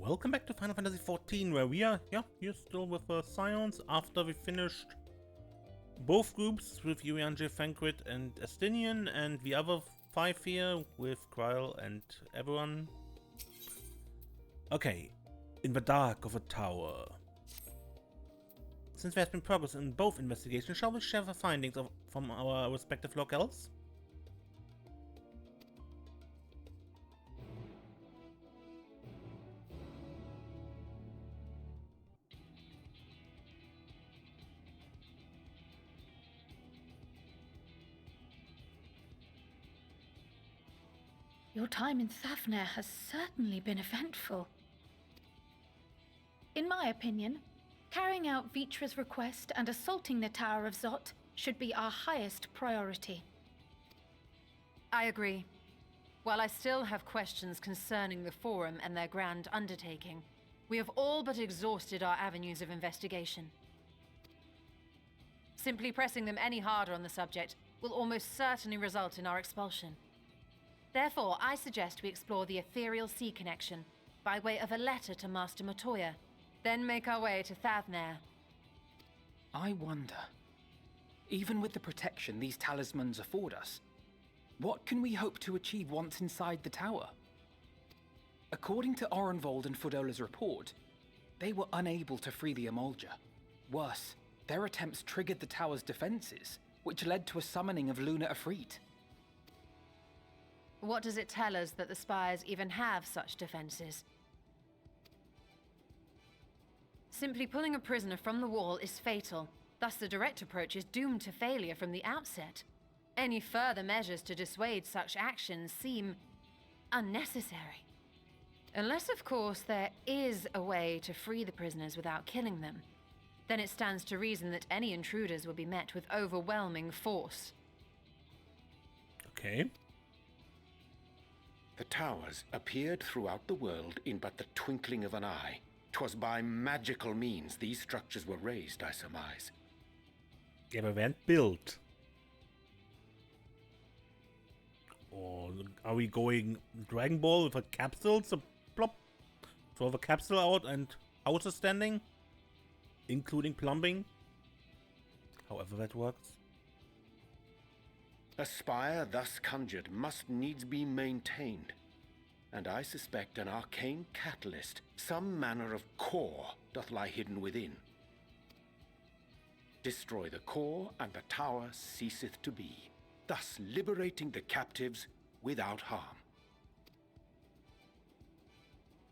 Welcome back to Final Fantasy XIV, where we are, here still with Scions after we finished both groups with Urianger, Fankrit, and Estinian, and the other 5 here with Kryl and everyone. Okay, in the dark of a tower. Since there has been progress in both investigations, shall we share the findings from our respective locales? Your time in Thavnair has certainly been eventful. In my opinion, carrying out Vitra's request and assaulting the Tower of Zot should be our highest priority. I agree. While I still have questions concerning the Forum and their grand undertaking, we have all but exhausted our avenues of investigation. Simply pressing them any harder on the subject will almost certainly result in our expulsion. Therefore, I suggest we explore the ethereal sea connection by way of a letter to Master Matoya, then make our way to Thavnair. I wonder, even with the protection these talismans afford us, what can we hope to achieve once inside the tower? According to Orenvold and Fodola's report, they were unable to free the Emolja. Worse, their attempts triggered the tower's defenses, which led to a summoning of Luna Ifrit. What does it tell us that the Spires even have such defenses? Simply pulling a prisoner from the wall is fatal, thus the direct approach is doomed to failure from the outset. Any further measures to dissuade such actions seem unnecessary. Unless, of course, there is a way to free the prisoners without killing them. Then it stands to reason that any intruders will be met with overwhelming force. Okay. The towers appeared throughout the world in but the twinkling of an eye. 'Twas by magical means these structures were raised, I surmise. Yeah, they weren't built. Or are we going Dragon Ball with a capsule? So plop, throw the capsule out and houses standing, including plumbing. However that works. A spire thus conjured must needs be maintained, and I suspect an arcane catalyst, some manner of core, doth lie hidden within. Destroy the core, and the tower ceaseth to be, thus liberating the captives without harm.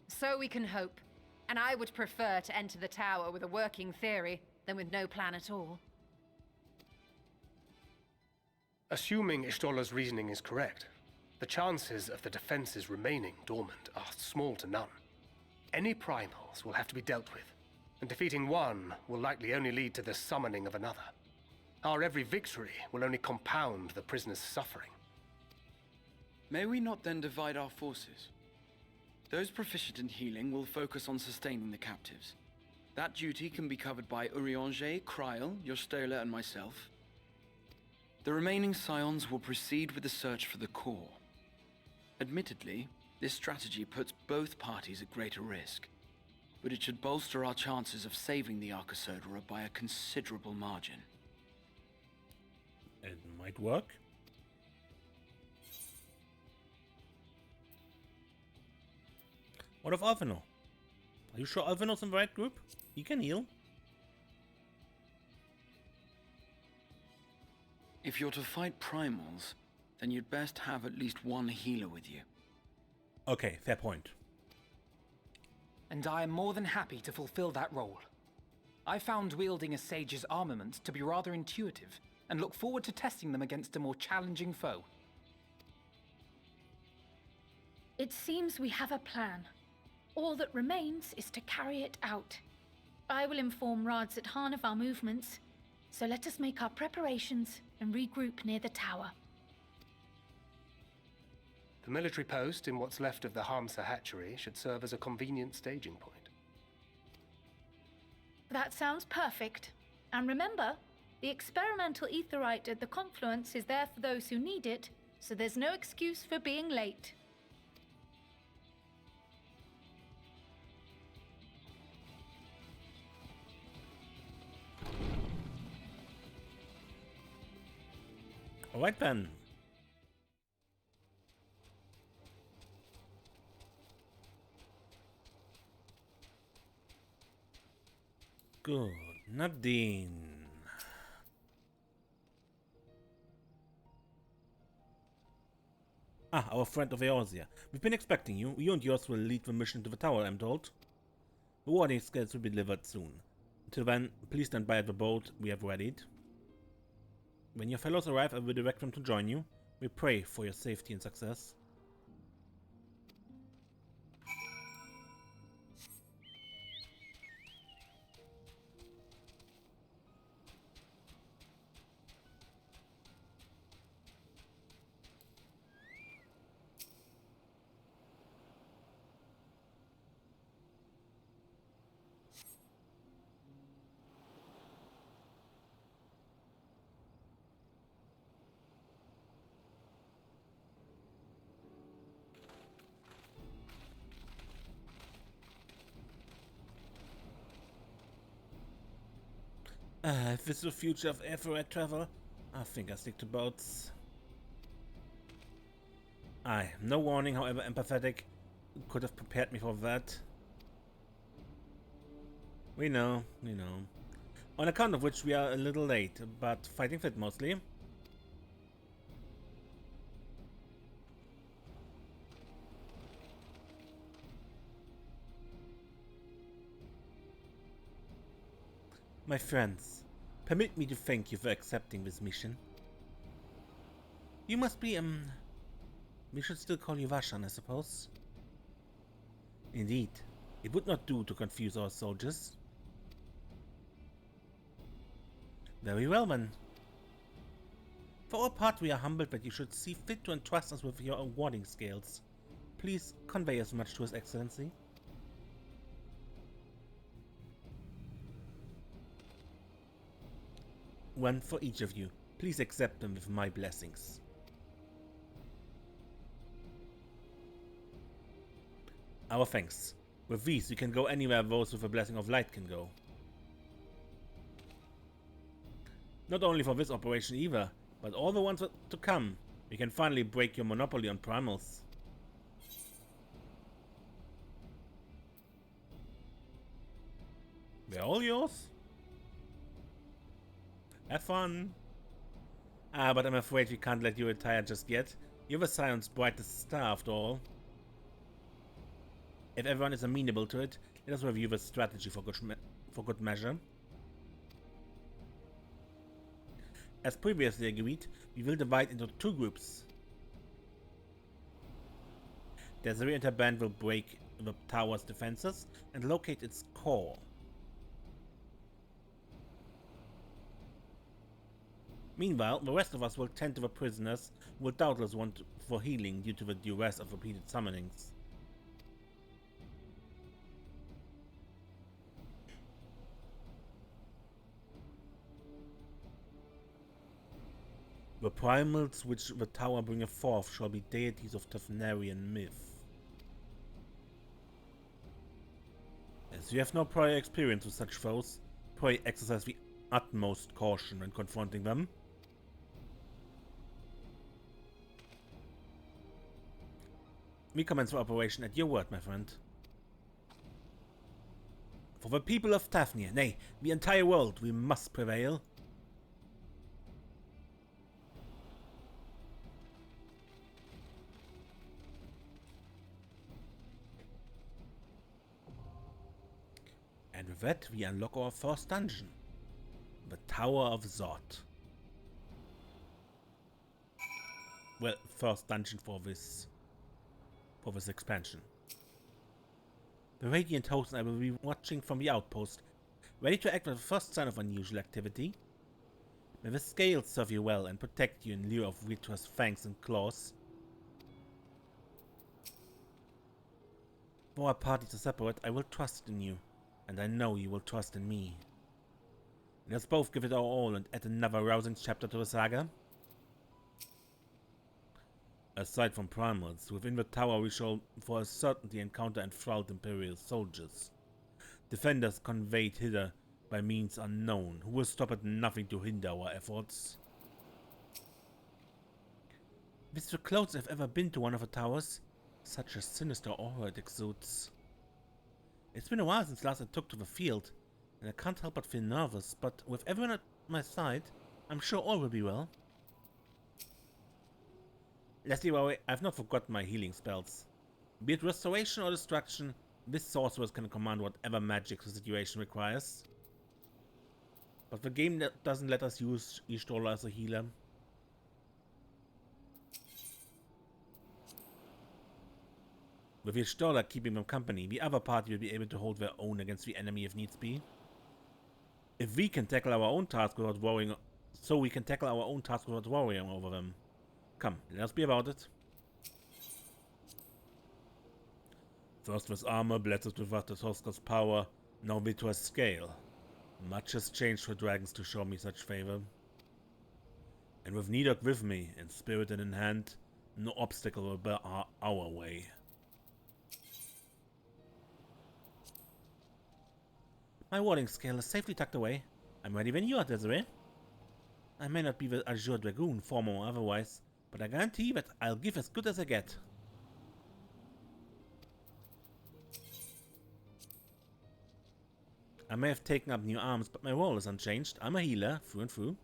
So we can hope, and I would prefer to enter the tower with a working theory than with no plan at all. Assuming Ishtola's reasoning is correct, the chances of the defenses remaining dormant are small to none. Any primals will have to be dealt with, and defeating one will likely only lead to the summoning of another. Our every victory will only compound the prisoner's suffering. May we not then divide our forces? Those proficient in healing will focus on sustaining the captives. That duty can be covered by Urianger, Kryl, Jostola, and myself. The remaining Scions will proceed with the search for the core. Admittedly, this strategy puts both parties at greater risk, but it should bolster our chances of saving the Arkasodara by a considerable margin. It might work. What of Alvino? Are you sure Alvino's in the right group? He can heal. If you're to fight primals, then you'd best have at least one healer with you. Okay, fair point. And I am more than happy to fulfill that role. I found wielding a sage's armaments to be rather intuitive, and look forward to testing them against a more challenging foe. It seems we have a plan. All that remains is to carry it out. I will inform Radzat of our movements, so let us make our preparations and regroup near the tower. The military post in what's left of the Hamsa hatchery should serve as a convenient staging point. That sounds perfect. And remember, the experimental aetherite at the confluence is there for those who need it, so there's no excuse for being late. Alright then. Good. Nadine. Ah, our friend of Eorzea. We've been expecting you. You and yours will lead the mission to the tower, I'm told. The warning scales will be delivered soon. Until then, please stand by at the boat we have readied. When your fellows arrive, I will direct them to join you. We pray for your safety and success. If this is the future of air travel, I think I stick to boats. Aye, no warning, however empathetic, could have prepared me for that. We know. On account of which we are a little late, but fighting fit mostly. My friends, permit me to thank you for accepting this mission. You must be, we should still call you Vashan, I suppose. Indeed, it would not do to confuse our soldiers. Very well then. For our part, we are humbled that you should see fit to entrust us with your awarding scales. Please convey as much to His Excellency. One for each of you. Please accept them with my blessings. Our thanks. With these, we can go anywhere those with a blessing of light can go. Not only for this operation either, but all the ones to come. We can finally break your monopoly on primals. They're all yours? Have fun. But I'm afraid we can't let you retire just yet. You're the Scion's brightest star after all. If everyone is amenable to it, let us review the strategy for good measure. As previously agreed, we will divide into 2 groups. The Desiree band will break the tower's defenses and locate its core. Meanwhile, the rest of us will tend to the prisoners who will doubtless want for healing due to the duress of repeated summonings. The primals which the tower bringeth forth shall be deities of Tefnarian myth. As you have no prior experience with such foes, pray exercise the utmost caution when confronting them. We commence our operation at your word, my friend. For the people of Tafnir, nay, the entire world, we must prevail. And with that, we unlock our first dungeon, the Tower of Zot. Well, first dungeon for this expansion. The Radiant host and I will be watching from the outpost, ready to act with the first sign of unusual activity. May the scales serve you well and protect you in lieu of Ritra's fangs and claws. For our party to separate, I will trust in you, and I know you will trust in me. Let us both give it our all and add another rousing chapter to the saga. Aside from primals, within the tower we shall for a certainty encounter enthralled Imperial soldiers. Defenders conveyed hither by means unknown, who will stop at nothing to hinder our efforts. This is the closest I've ever been to one of the towers. Such a sinister aura it exudes. It's been a while since last I took to the field, and I can't help but feel nervous, but with everyone at my side, I'm sure all will be well. Lest you worry, I've not forgotten my healing spells. Be it restoration or destruction, this sorceress can command whatever magic the situation requires. But the game doesn't let us use Y'shtola as a healer. With Y'shtola keeping them company, the other party will be able to hold their own against the enemy if needs be. If we can tackle our own task without worrying, over them. Come, let us be about it. First with armor, blessed with Arkasodara's power, now to a scale. Much has changed for dragons to show me such favor. And with Nidok with me, in spirit and in hand, no obstacle will bar our way. My warding scale is safely tucked away. I'm ready when you are, Desiree. I may not be the Azure Dragoon, former or otherwise, but I guarantee that I'll give as good as I get. I may have taken up new arms, but my role is unchanged. I'm a healer, through and through.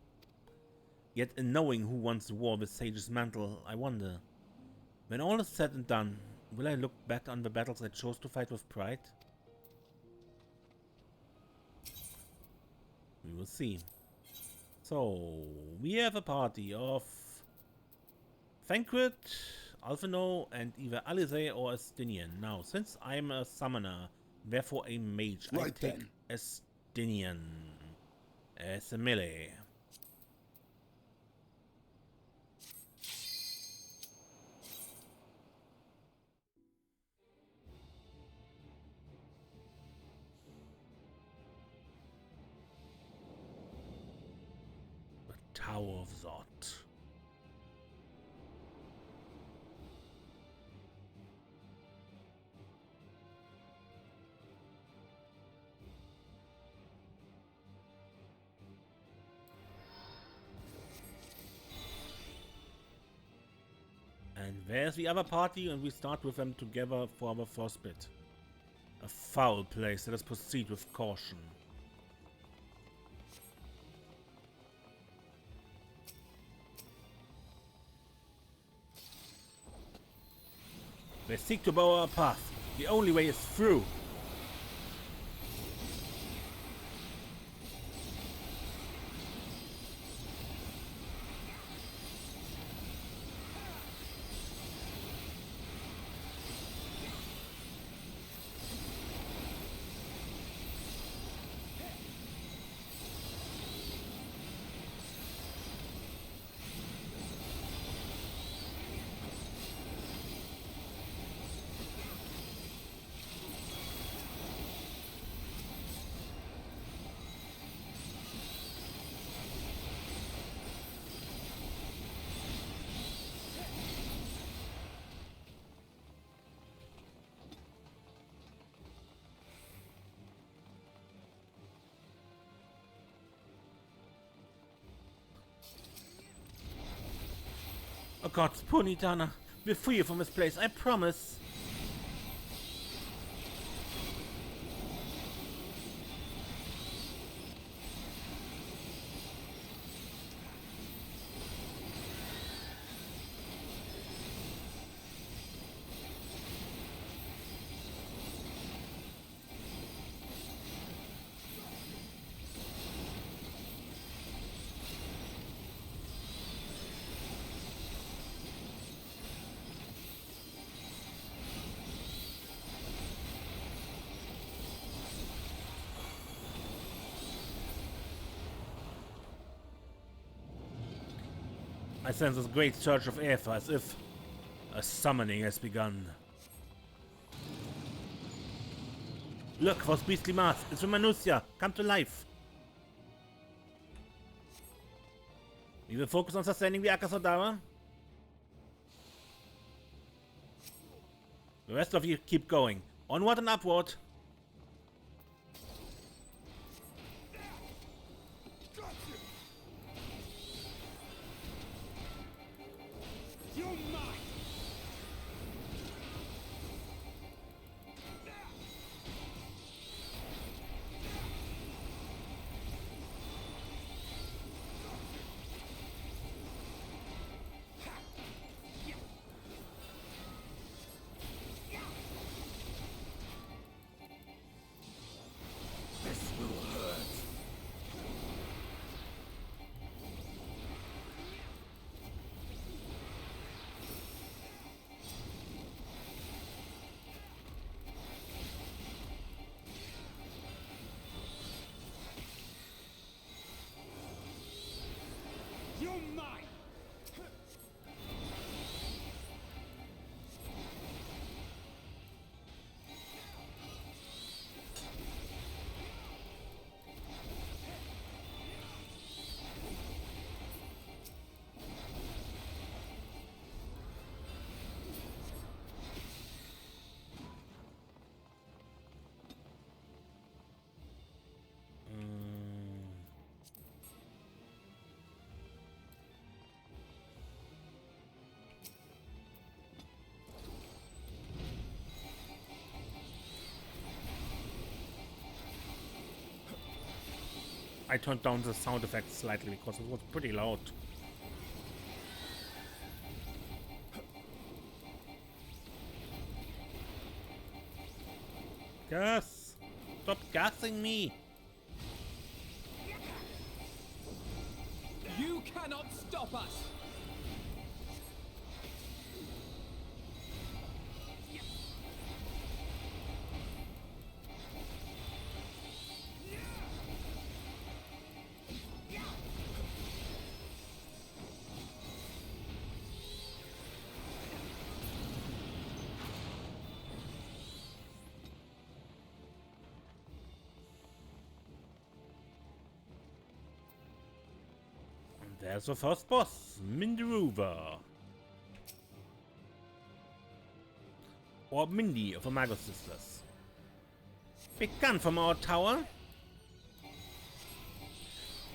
Yet in knowing who once wore the Sage's mantle, I wonder, when all is said and done, will I look back on the battles I chose to fight with pride? We will see. So, we have a party of Thancred, Alphino, and either Alizé or Estinian. Now, since I'm a summoner, therefore a mage, I take Estinian as a melee. The Tower of Zot. And there's the other party, and we start with them together for our first bit. A foul place, let us proceed with caution. They seek to bar our path. The only way is through. Oh God, poor Nidana. We'll free you from this place, I promise. I sense this great surge of air as if a summoning has begun. Look, those beastly masks. It's from Manusia. Come to life. We will focus on sustaining the Arkasodara. The rest of you keep going. Onward and upward. You I turned down the sound effects slightly because it was pretty loud. Gas! Stop gassing me! You cannot stop us! There's the first boss, Minderuva. Or Mindy of the Magus Sisters. Big gun from our tower.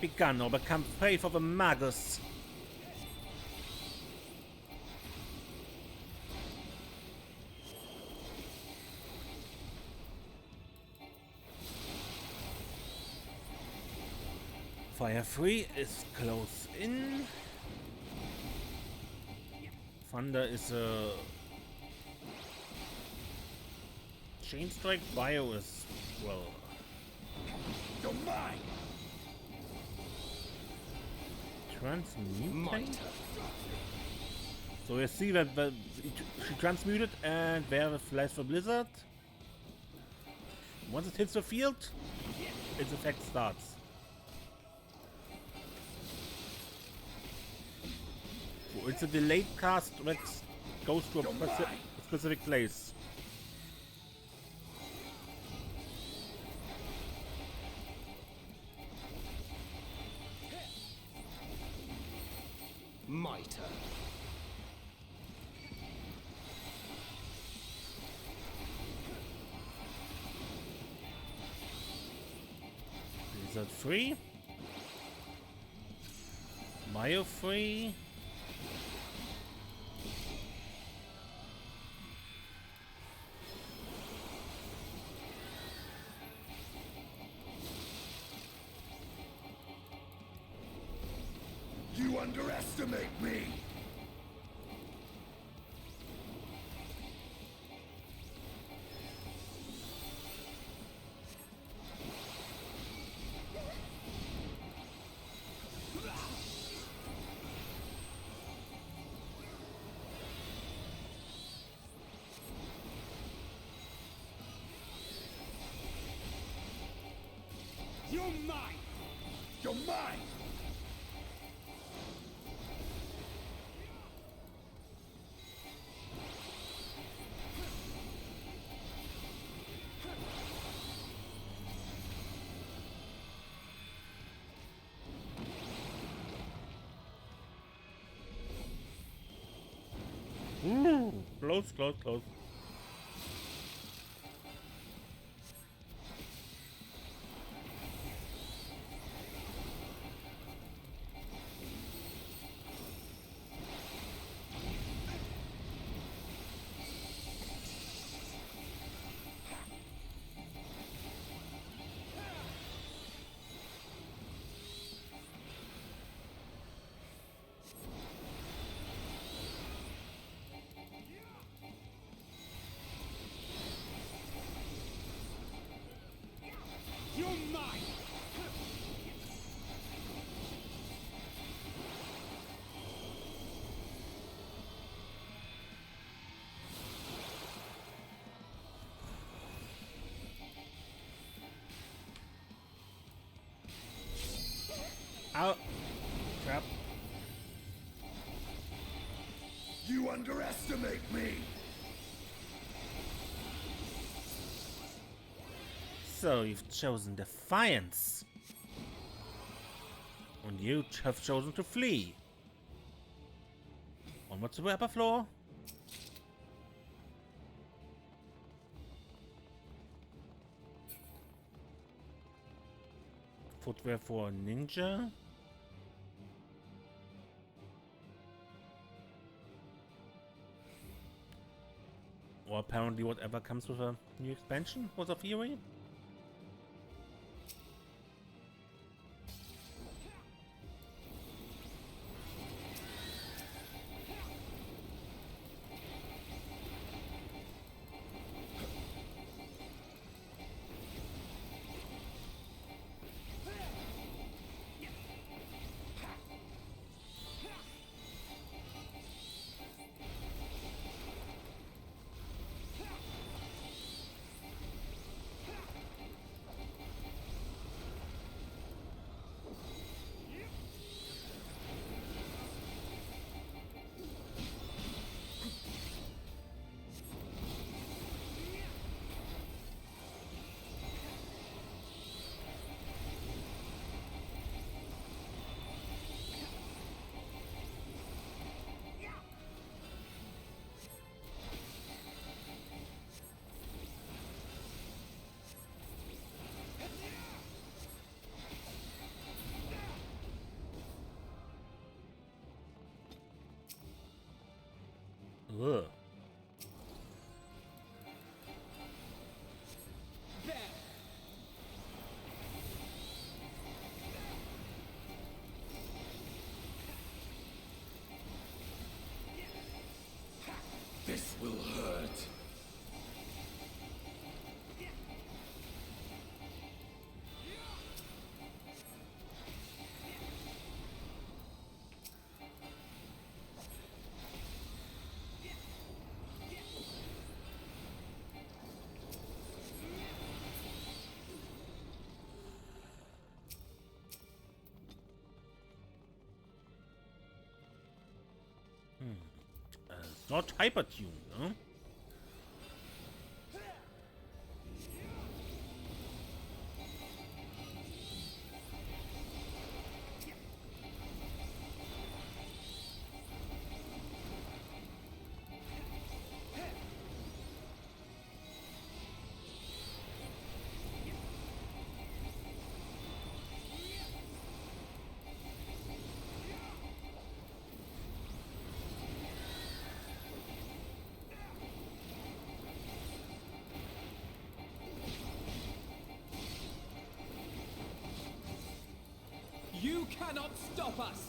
Big gun or become prey for the Magus. Fire 3 is close in. Thunder is a Chain Strike. Bio is, well, You're mine! transmutate. So you see that she transmuted, and there the Flash for Blizzard. Once it hits the field, its effect starts. So it's a delayed cast that goes to a specific place. My turn. Blizzard free. Bio free. You underestimate me! You're mine! You're mine! Ooh, close, close, close. You're mine! Out. Trap. You underestimate me! So you've chosen defiance. And you have chosen to flee. Onward to the upper floor. Footwear for a ninja. Or apparently whatever comes with a new expansion was a theory. Ugh. This will hurt. Not hyper-tuned, huh? You cannot stop us!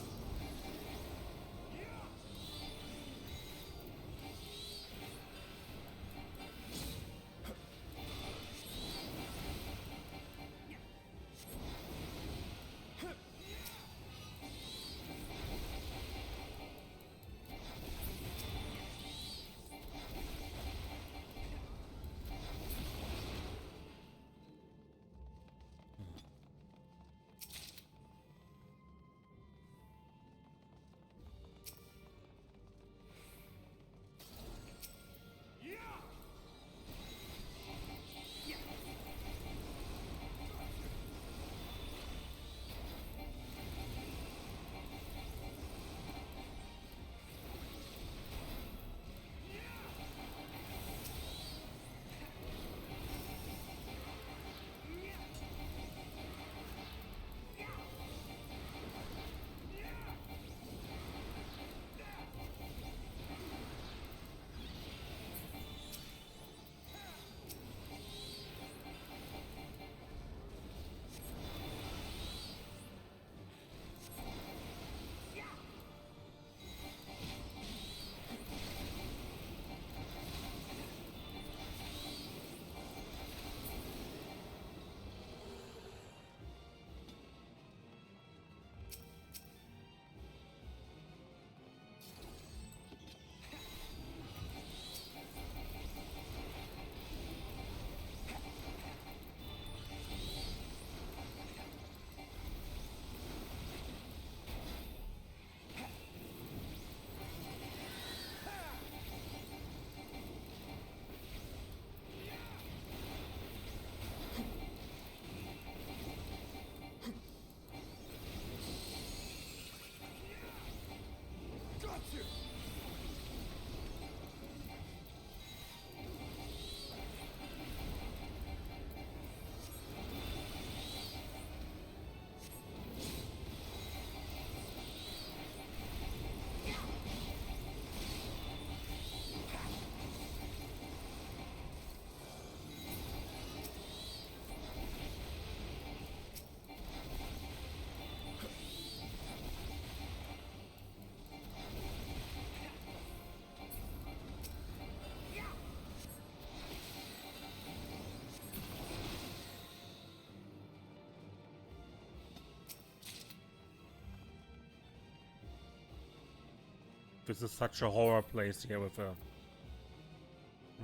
This is such a horror place here with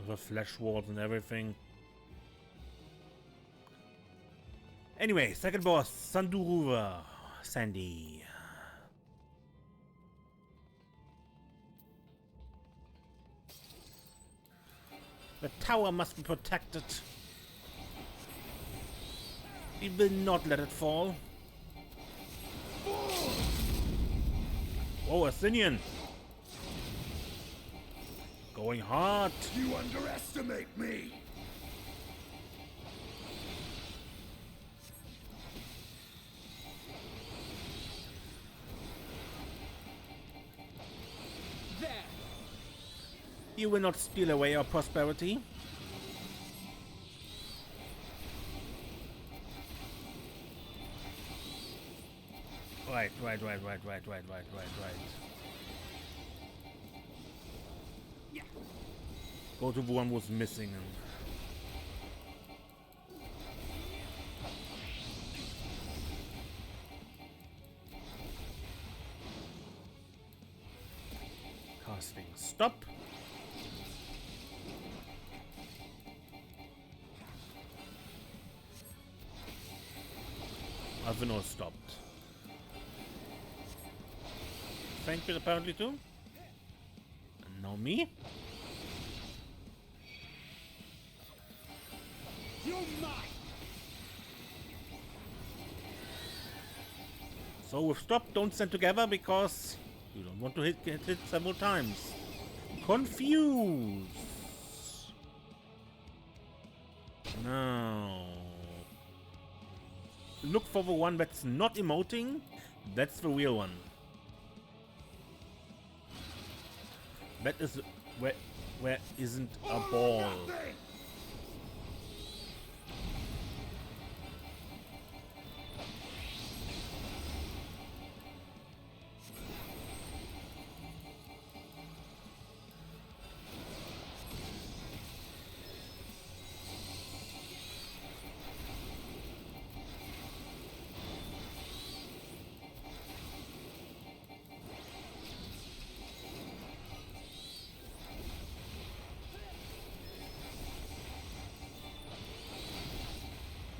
the flesh walls and everything. Anyway, second boss, Sanduruva, Sandy. The tower must be protected. We will not let it fall. Oh, Athenian! Going hard. You underestimate me. There! You will not steal away our prosperity. Right. Go to the one who's missing him. Casting stop. Avino stopped. Thank you apparently too. And now me. So with stop, don't stand together because you don't want to get hit several times. Confuse. Now look for the one that's not emoting. That's the real one. That is where isn't a ball.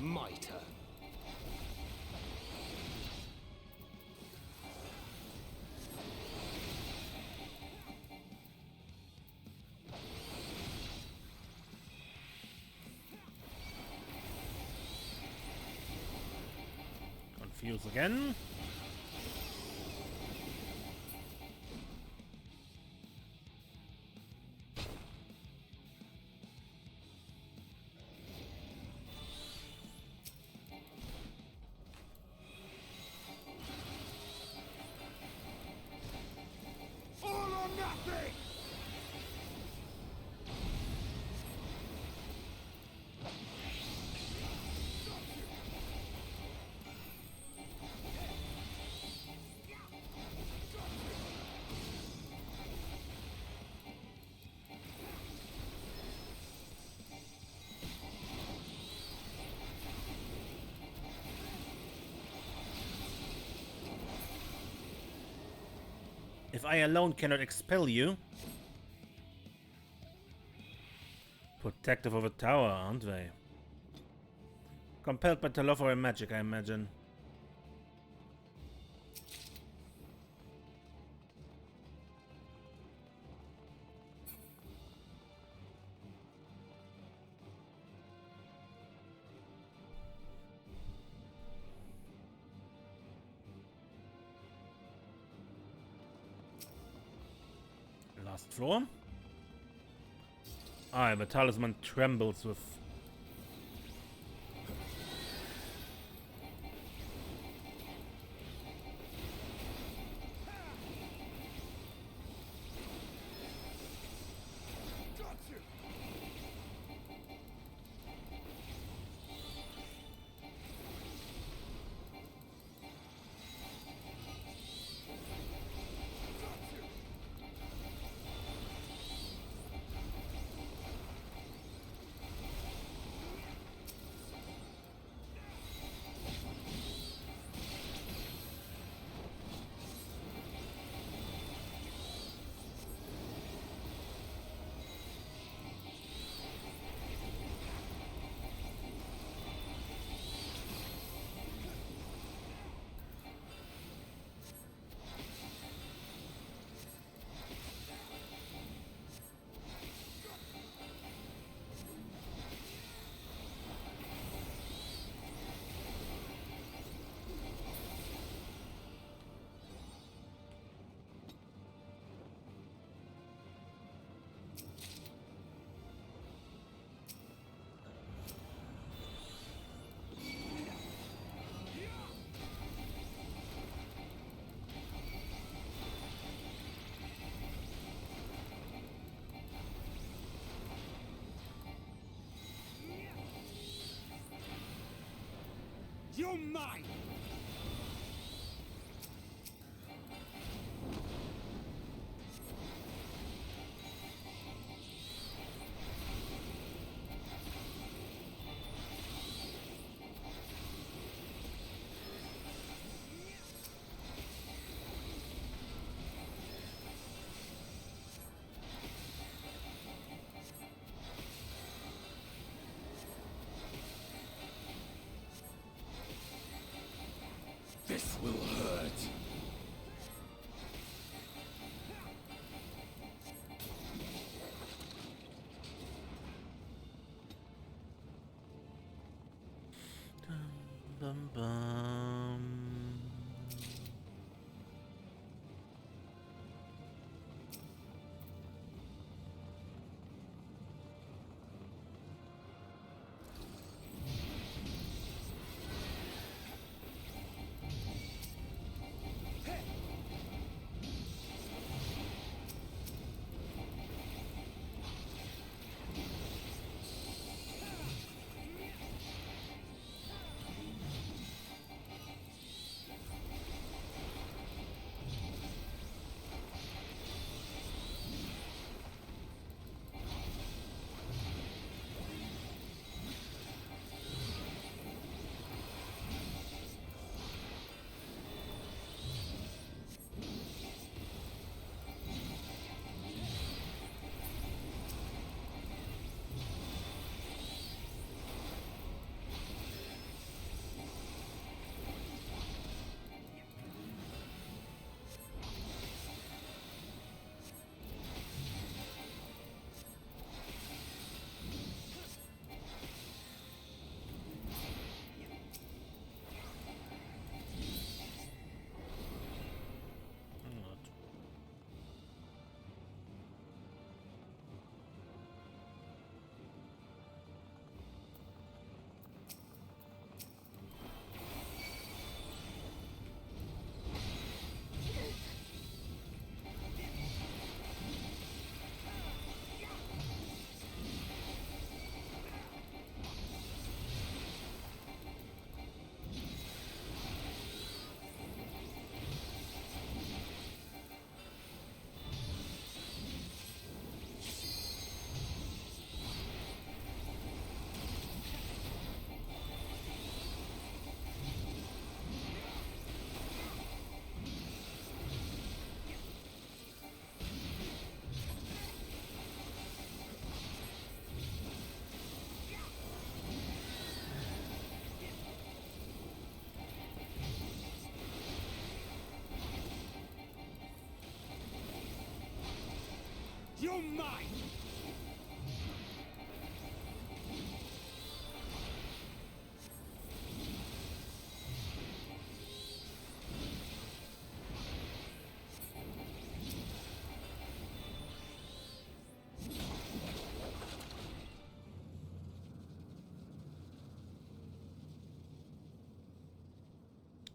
Mitre. Confuse again. If I alone cannot expel you. Protective of a tower, aren't they? Compelled by Telophora magic, I imagine. Last floor. Ah, the talisman trembles with... You're mine! This will hurt. Bum, bum. You're mine!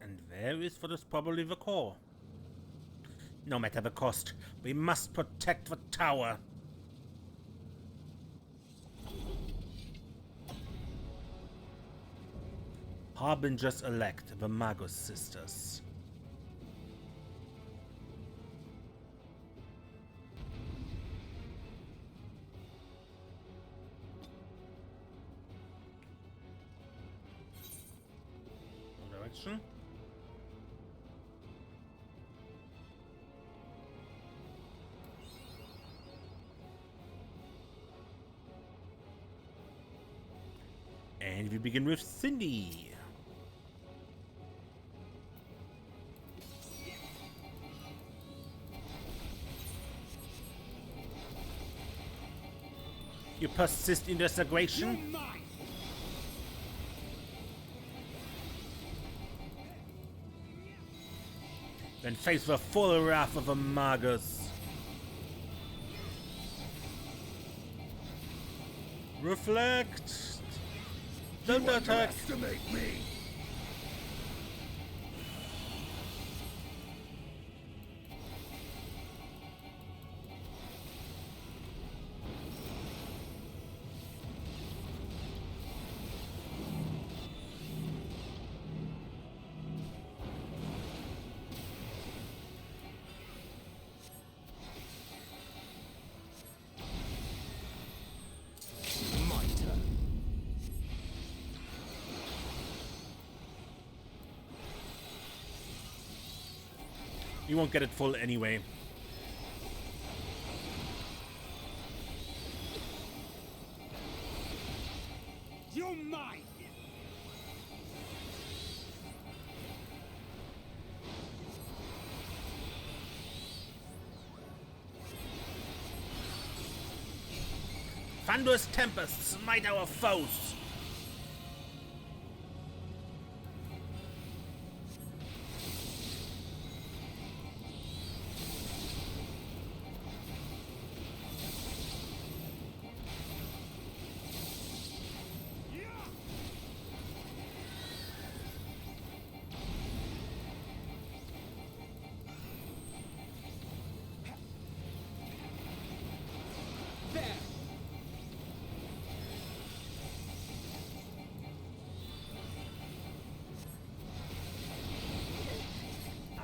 And where is what is probably the core? No matter the cost, we must protect the tower. Harbingers elect, the Magus sisters. No direction. And we begin with Cindy. You persist in desecration? You're mine! Then face the full wrath of the Magus. Reflect! Don't attack! Underestimate me! You won't get it full anyway. You're mine! Thunderous tempests smite our foes.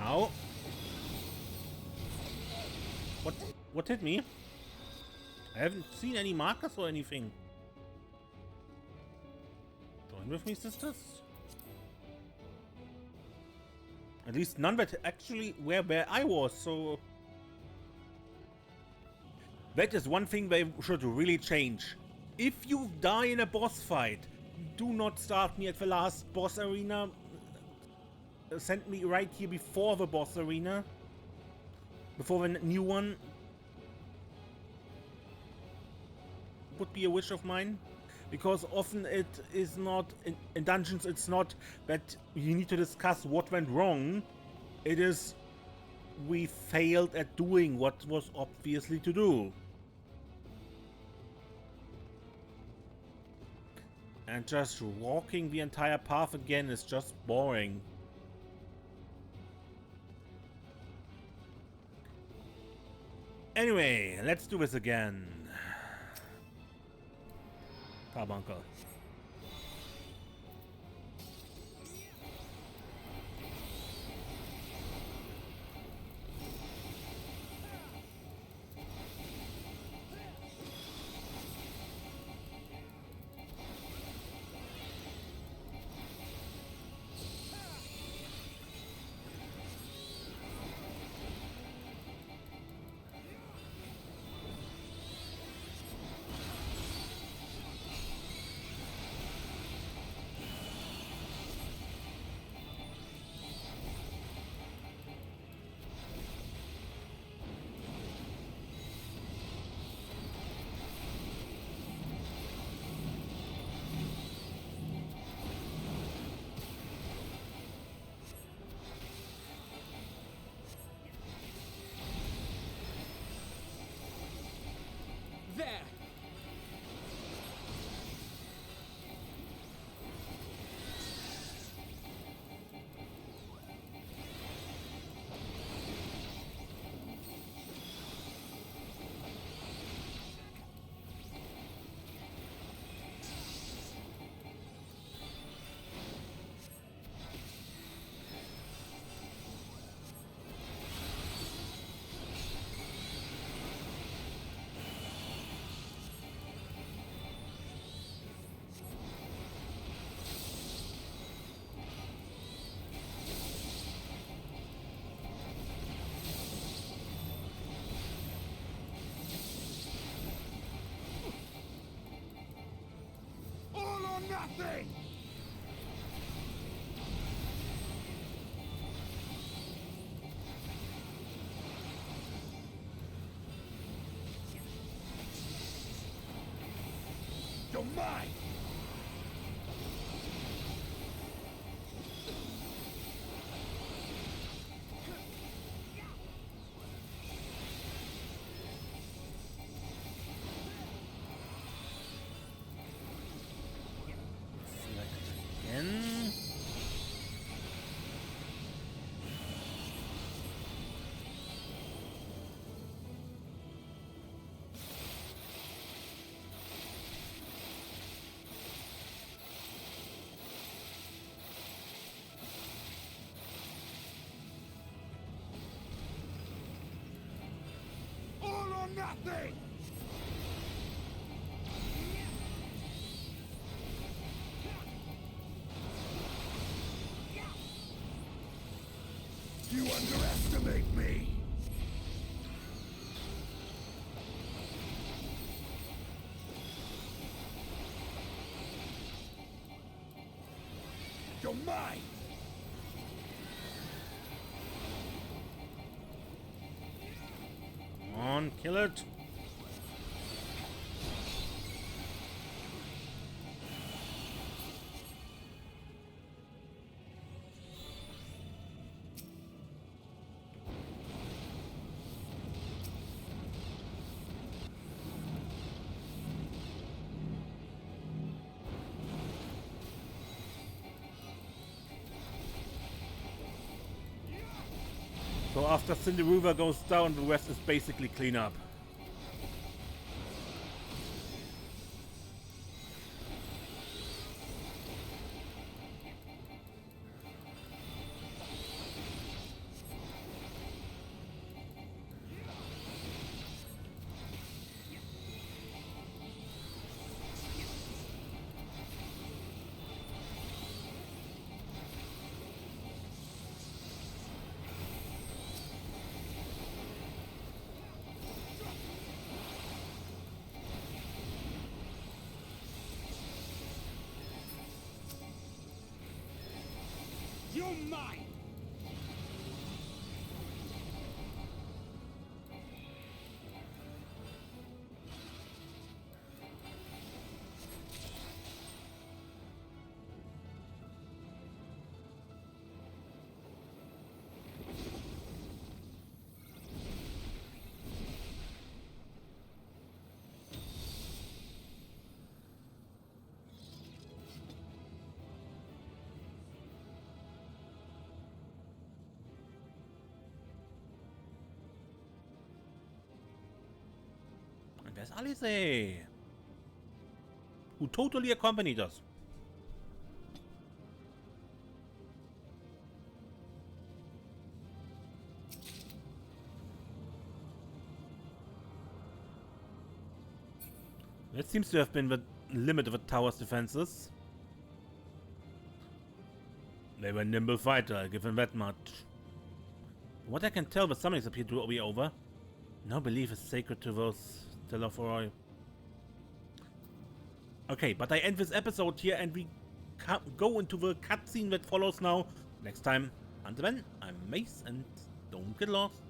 Ow. What hit me? I haven't seen any markers or anything. Join with me, sisters? At least none that actually were where I was, so... That is one thing they should really change. If you die in a boss fight, do not start me at the last boss arena. Send me right here before the boss arena. Before the new one. Would be a wish of mine. Because often it is not, in dungeons it's not that you need to discuss what went wrong. It is, we failed at doing what was obviously to do. And just walking the entire path again is just boring. Anyway, let's do this again. Carbuncle. There! Nothing! You're mine! underestimate me. You're mine. Come on, kill it. So after Cindy River goes down, the rest is basically clean up. You're mine. And there's Alice, who totally accompanied us. That seems to have been the limit of the tower's defenses. They were nimble fighter, I'll give them that much. From what I can tell, the summonings appear to be over. No belief is sacred to those Telephoroi. Okay, but I end this episode here and we go into the cutscene that follows now. Next time, until then, I'm Mace and don't get lost.